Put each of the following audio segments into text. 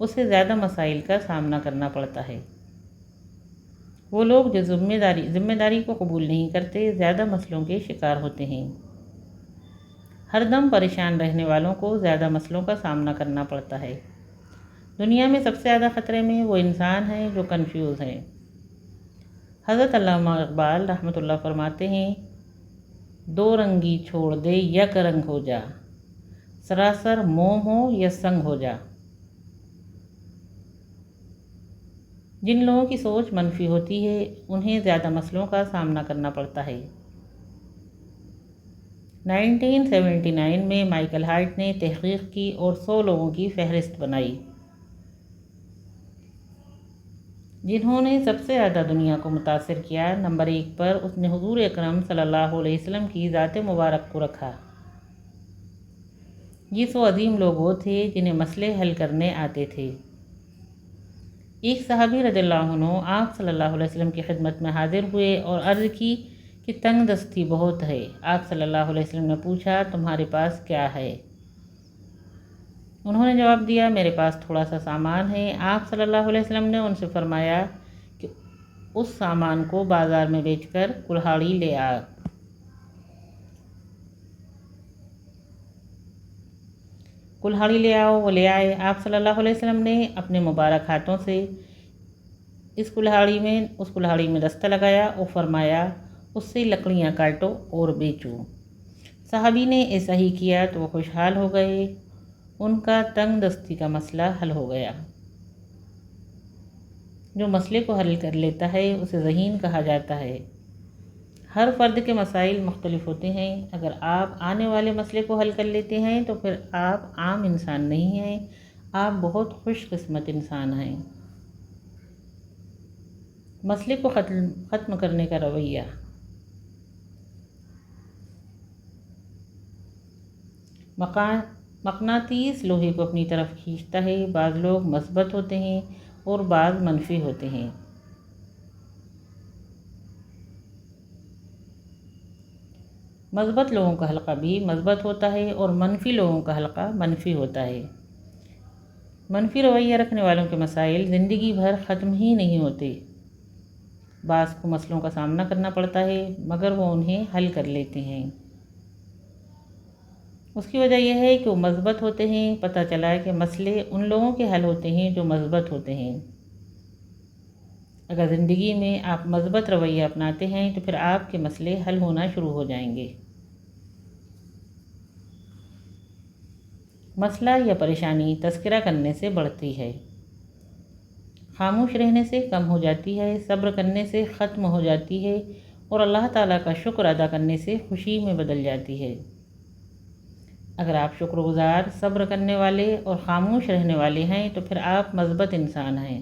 اسے زیادہ مسائل کا سامنا کرنا پڑتا ہے۔ وہ لوگ جو ذمہ داری کو قبول نہیں کرتے زیادہ مسئلوں کے شکار ہوتے ہیں۔ ہر دم پریشان رہنے والوں کو زیادہ مسئلوں کا سامنا کرنا پڑتا ہے۔ دنیا میں سب سے زیادہ خطرے میں وہ انسان ہے جو کنفیوز ہے۔ حضرت علامہ اقبال رحمۃ اللہ فرماتے ہیں، دو رنگی چھوڑ دے یک رنگ ہو جا، سراسر موم ہو یا سنگ ہو جا۔ جن لوگوں کی سوچ منفی ہوتی ہے انہیں زیادہ مسئلوں کا سامنا کرنا پڑتا ہے۔ 1979 میں مائیکل ہارٹ نے تحقیق کی اور 100 لوگوں کی فہرست بنائی جنہوں نے سب سے زیادہ دنیا کو متاثر کیا۔ نمبر 1 پر اس نے حضور اکرم صلی اللہ علیہ وسلم کی ذات مبارک کو رکھا۔ یہ 100 عظیم لوگ وہ تھے جنہیں مسئلے حل کرنے آتے تھے۔ ایک صحابی رضی اللہ عنہ آپ صلی اللہ علیہ وسلم کی خدمت میں حاضر ہوئے اور عرض کی کہ تنگ دستی بہت ہے۔ آپ صلی اللہ علیہ وسلم نے پوچھا، تمہارے پاس کیا ہے؟ انہوں نے جواب دیا، میرے پاس تھوڑا سا سامان ہے۔ آپ صلی اللہ علیہ وسلم نے ان سے فرمایا کہ اس سامان کو بازار میں بیچ کر کلہاڑی لے آ۔ کلہاڑی لے آؤ۔ وہ لے آئے۔ آپ صلی اللہ علیہ وسلم نے اپنے مبارک ہاتھوں سے اس کلہاڑی میں دستہ لگایا اور فرمایا، اس سے لکڑیاں کاٹو اور بیچو۔ صحابی نے ایسا ہی کیا تو وہ خوشحال ہو گئے، ان کا تنگ دستی کا مسئلہ حل ہو گیا۔ جو مسئلے کو حل کر لیتا ہے اسے ذہین کہا جاتا ہے۔ ہر فرد کے مسائل مختلف ہوتے ہیں۔ اگر آپ آنے والے مسئلے کو حل کر لیتے ہیں تو پھر آپ عام انسان نہیں ہیں، آپ بہت خوش قسمت انسان ہیں۔ مسئلے کو ختم کرنے کا رویہ۔ مقناطیس لوہے کو اپنی طرف کھینچتا ہے۔ بعض لوگ مثبت ہوتے ہیں اور بعض منفی ہوتے ہیں۔ مثبت لوگوں کا حلقہ بھی مثبت ہوتا ہے اور منفی لوگوں کا حلقہ منفی ہوتا ہے۔ منفی رویہ رکھنے والوں کے مسائل زندگی بھر ختم ہی نہیں ہوتے۔ بعض کو مسئلوں کا سامنا کرنا پڑتا ہے مگر وہ انہیں حل کر لیتے ہیں۔ اس کی وجہ یہ ہے کہ وہ مثبت ہوتے ہیں۔ پتہ چلا ہے کہ مسئلے ان لوگوں کے حل ہوتے ہیں جو مثبت ہوتے ہیں۔ اگر زندگی میں آپ مثبت رویہ اپناتے ہیں تو پھر آپ کے مسئلے حل ہونا شروع ہو جائیں گے۔ مسئلہ یا پریشانی تذکرہ کرنے سے بڑھتی ہے، خاموش رہنے سے کم ہو جاتی ہے، صبر کرنے سے ختم ہو جاتی ہے اور اللہ تعالیٰ کا شکر ادا کرنے سے خوشی میں بدل جاتی ہے۔ اگر آپ شکر گزار، صبر کرنے والے اور خاموش رہنے والے ہیں تو پھر آپ مثبت انسان ہیں۔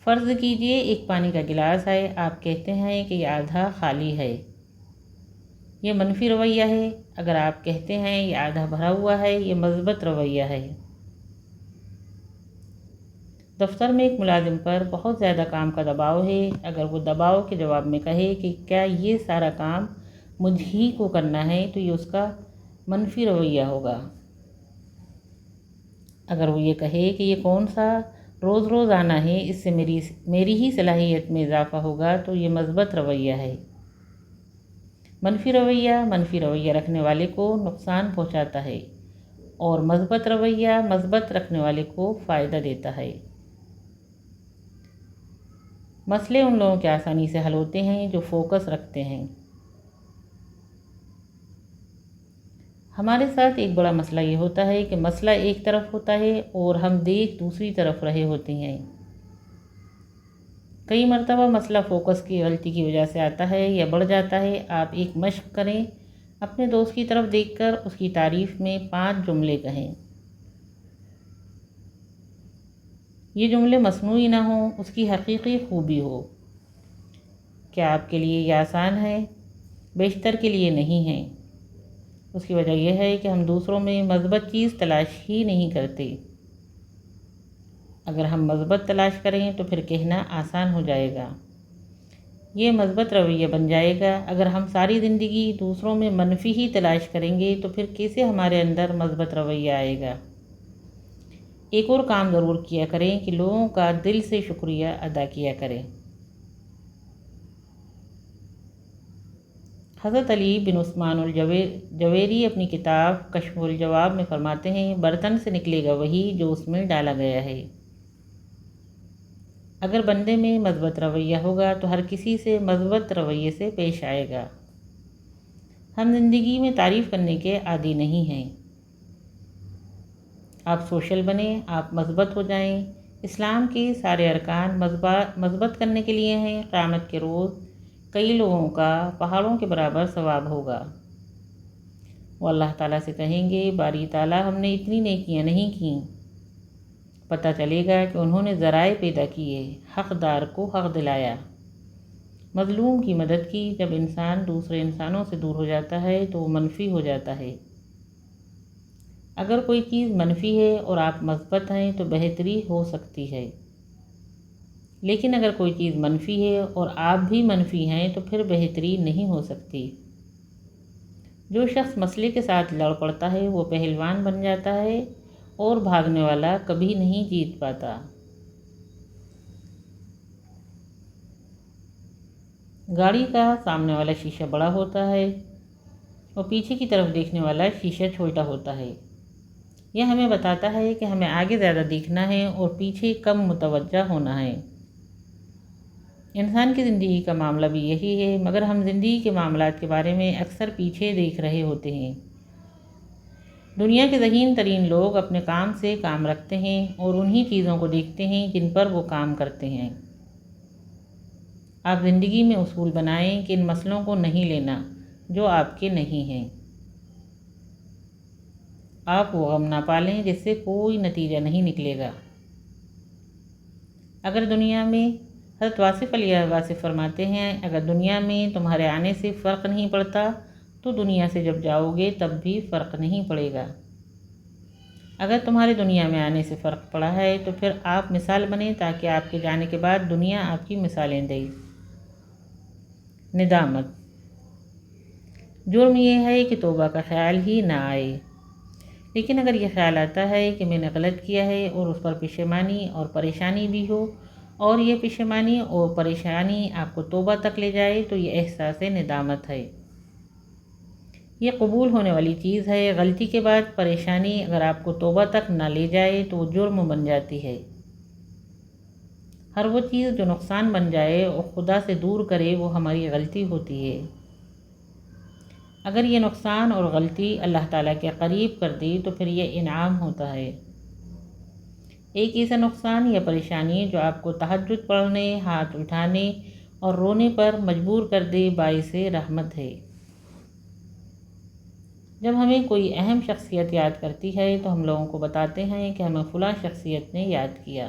فرض کیجئے ایک پانی کا گلاس ہے، آپ کہتے ہیں کہ یہ آدھا خالی ہے، یہ منفی رویہ ہے۔ اگر آپ کہتے ہیں یہ آدھا بھرا ہوا ہے، یہ مثبت رویہ ہے۔ دفتر میں ایک ملازم پر بہت زیادہ کام کا دباؤ ہے۔ اگر وہ دباؤ کے جواب میں کہے کہ کیا یہ سارا کام مجھ ہی کو کرنا ہے تو یہ اس کا منفی رویہ ہوگا۔ اگر وہ یہ کہے کہ یہ کون سا روز روز آنا ہے، اس سے میری ہی صلاحیت میں اضافہ ہوگا تو یہ مثبت رویہ ہے۔ منفی رویہ رکھنے والے کو نقصان پہنچاتا ہے اور مثبت رویہ مثبت رکھنے والے کو فائدہ دیتا ہے۔ مسئلے ان لوگوں کے آسانی سے حل ہوتے ہیں جو فوکس رکھتے ہیں۔ ہمارے ساتھ ایک بڑا مسئلہ یہ ہوتا ہے کہ مسئلہ ایک طرف ہوتا ہے اور ہم دیکھ دوسری طرف رہے ہوتے ہیں۔ کئی مرتبہ مسئلہ فوکس کی غلطی کی وجہ سے آتا ہے یا بڑھ جاتا ہے۔ آپ ایک مشق کریں، اپنے دوست کی طرف دیکھ کر اس کی تعریف میں 5 جملے کہیں۔ یہ جملے مصنوعی نہ ہوں، اس کی حقیقی خوبی ہو۔ کیا آپ کے لیے یہ آسان ہے؟ بیشتر کے لیے نہیں ہے۔ اس کی وجہ یہ ہے کہ ہم دوسروں میں مثبت چیز تلاش ہی نہیں کرتے۔ اگر ہم مثبت تلاش کریں تو پھر کہنا آسان ہو جائے گا، یہ مثبت رویہ بن جائے گا۔ اگر ہم ساری زندگی دوسروں میں منفی ہی تلاش کریں گے تو پھر کیسے ہمارے اندر مثبت رویہ آئے گا؟ ایک اور کام ضرور کیا کریں کہ لوگوں کا دل سے شکریہ ادا کیا کریں۔ حضرت علی بن عثمان الجویری اپنی کتاب کشف الجواب میں فرماتے ہیں، برتن سے نکلے گا وہی جو اس میں ڈالا گیا ہے۔ اگر بندے میں مثبت رویہ ہوگا تو ہر کسی سے مثبت رویے سے پیش آئے گا۔ ہم زندگی میں تعریف کرنے کے عادی نہیں ہیں۔ آپ سوشل بنیں، آپ مثبت ہو جائیں۔ اسلام کے سارے ارکان مثبت کرنے کے لیے ہیں۔ قیامت کے روز کئی لوگوں کا پہاڑوں کے برابر ثواب ہوگا۔ وہ اللہ تعالیٰ سے کہیں گے، باری تعالیٰ ہم نے اتنی نیکیاں نہیں کیں۔ پتہ چلے گا کہ انہوں نے ذرائع پیدا کیے، حقدار کو حق دلایا، مظلوم کی مدد کی۔ جب انسان دوسرے انسانوں سے دور ہو جاتا ہے تو وہ منفی ہو جاتا ہے۔ اگر کوئی چیز منفی ہے اور آپ مثبت ہیں تو بہتری ہو سکتی ہے، لیکن اگر کوئی چیز منفی ہے اور آپ بھی منفی ہیں تو پھر بہتری نہیں ہو سکتی۔ جو شخص مسئلے کے ساتھ لڑ پڑتا ہے وہ پہلوان بن جاتا ہے اور بھاگنے والا کبھی نہیں جیت پاتا۔ گاڑی کا سامنے والا شیشہ بڑا ہوتا ہے اور پیچھے کی طرف دیکھنے والا شیشہ چھوٹا ہوتا ہے۔ یہ ہمیں بتاتا ہے کہ ہمیں آگے زیادہ دیکھنا ہے اور پیچھے کم متوجہ ہونا ہے۔ انسان کی زندگی کا معاملہ بھی یہی ہے، مگر ہم زندگی کے معاملات کے بارے میں اکثر پیچھے دیکھ رہے ہوتے ہیں۔ دنیا کے ذہین ترین لوگ اپنے کام سے کام رکھتے ہیں اور انہی چیزوں کو دیکھتے ہیں جن پر وہ کام کرتے ہیں۔ آپ زندگی میں اصول بنائیں کہ ان مسئلوں کو نہیں لینا جو آپ کے نہیں ہیں۔ آپ وہ غم نہ پالیں جس سے کوئی نتیجہ نہیں نکلے گا۔ اگر دنیا میں حضرت واصف علیہ واصف فرماتے ہیں، اگر دنیا میں تمہارے آنے سے فرق نہیں پڑتا تو دنیا سے جب جاؤ گے تب بھی فرق نہیں پڑے گا۔ اگر تمہارے دنیا میں آنے سے فرق پڑا ہے تو پھر آپ مثال بنیں تاکہ آپ کے جانے کے بعد دنیا آپ کی مثالیں دے۔ ندامت۔ جرم یہ ہے کہ توبہ کا خیال ہی نہ آئے، لیکن اگر یہ خیال آتا ہے کہ میں نے غلط کیا ہے اور اس پر پشیمانی اور پریشانی بھی ہو، اور یہ پشیمانی اور پریشانی آپ کو توبہ تک لے جائے تو یہ احساس ندامت ہے۔ یہ قبول ہونے والی چیز ہے۔ غلطی کے بعد پریشانی اگر آپ کو توبہ تک نہ لے جائے تو وہ جرم بن جاتی ہے۔ ہر وہ چیز جو نقصان بن جائے اور خدا سے دور کرے وہ ہماری غلطی ہوتی ہے۔ اگر یہ نقصان اور غلطی اللہ تعالیٰ کے قریب کر دی تو پھر یہ انعام ہوتا ہے۔ ایک ایسا نقصان یا پریشانی جو آپ کو تہجد پڑھنے، ہاتھ اٹھانے اور رونے پر مجبور کر دے باعث رحمت ہے۔ جب ہمیں کوئی اہم شخصیت یاد کرتی ہے تو ہم لوگوں کو بتاتے ہیں کہ ہمیں فلاں شخصیت نے یاد کیا۔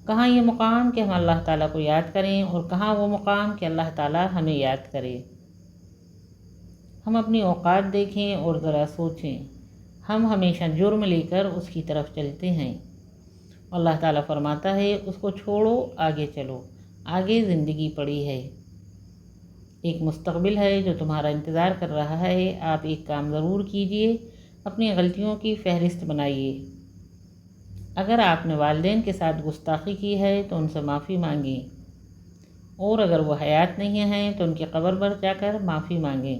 کہاں یہ مقام کہ ہم اللہ تعالیٰ کو یاد کریں اور کہاں وہ مقام کہ اللہ تعالیٰ ہمیں یاد کرے۔ ہم اپنی اوقات دیکھیں اور ذرا سوچیں، ہم ہمیشہ جرم لے کر اس کی طرف چلتے ہیں۔ اللہ تعالیٰ فرماتا ہے اس کو چھوڑو، آگے چلو، آگے زندگی پڑی ہے، ایک مستقبل ہے جو تمہارا انتظار کر رہا ہے۔ آپ ایک کام ضرور کیجئے، اپنی غلطیوں کی فہرست بنائیے۔ اگر آپ نے والدین کے ساتھ گستاخی کی ہے تو ان سے معافی مانگیں، اور اگر وہ حیات نہیں ہیں تو ان کی قبر پر جا کر معافی مانگیں۔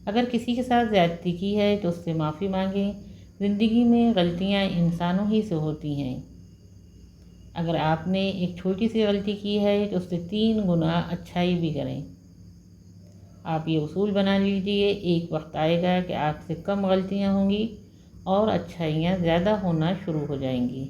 اگر کسی کے ساتھ زیادتی کی ہے تو اس سے معافی مانگیں۔ زندگی میں غلطیاں انسانوں ہی سے ہوتی ہیں۔ اگر آپ نے ایک چھوٹی سی غلطی کی ہے تو اس سے 3 گنا اچھائی بھی کریں۔ آپ یہ اصول بنا لیجئے، ایک وقت آئے گا کہ آپ سے کم غلطیاں ہوں گی اور اچھائیاں زیادہ ہونا شروع ہو جائیں گی۔